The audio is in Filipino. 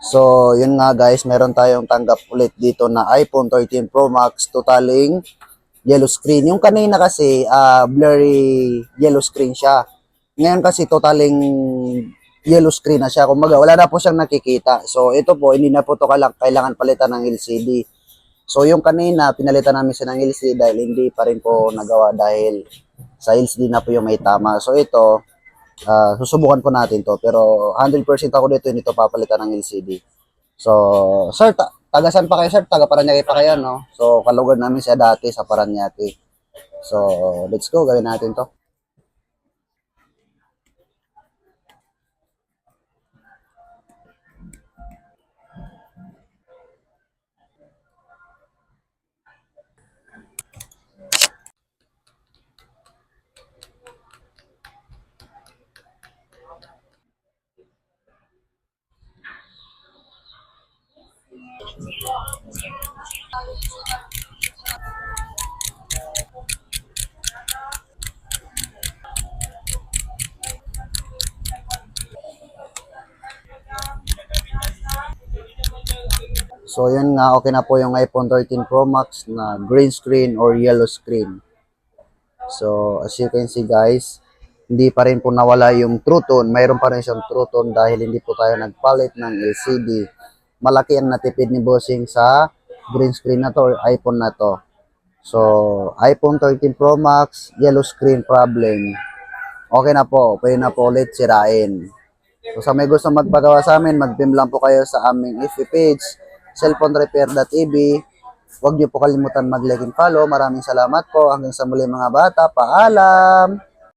So, yun nga guys, meron tayong tanggap ulit dito na iPhone 13 Pro Max totaling yellow screen. Yung kanina kasi, blurry yellow screen siya. Ngayon kasi totaling yellow screen na siya. Kumbaga, wala na po siyang nakikita. So, ito po, hindi na po ito kailangan palitan ng LCD. So, yung kanina, pinalitan namin siya ng LCD dahil hindi pa rin po nagawa dahil sa LCD na po yung may tama. So, ito, susubukan po natin to. Pero 100% ako dito, hindi to papalitan ng LCD. So, sir, tagasan pa kayo, sir? Taga Paranaque pa kayo, no? So, kalugad namin siya dati sa Paranaque. So, let's go, gawin natin to. So, yun nga, okay na po yung iPhone 13 Pro Max na green screen or yellow screen. So, as you can see guys, hindi pa rin po nawala yung True Tone. Mayroon pa rin siyang True Tone dahil hindi po tayo nagpalit ng LCD. Malaki ang natipid ni Bossing sa green screen na to or iPhone na to. So, iPhone 13 Pro Max, yellow screen problem. Okay na po, pwede na po ulit sirain. So, sa may gusto magpagawa sa amin, mag-PM lang po kayo sa aming FB page, cellphonerepair.tv. Huwag niyo po kalimutan mag-like and follow. Maraming salamat po. Hanggang sa muli mga bata. Paalam!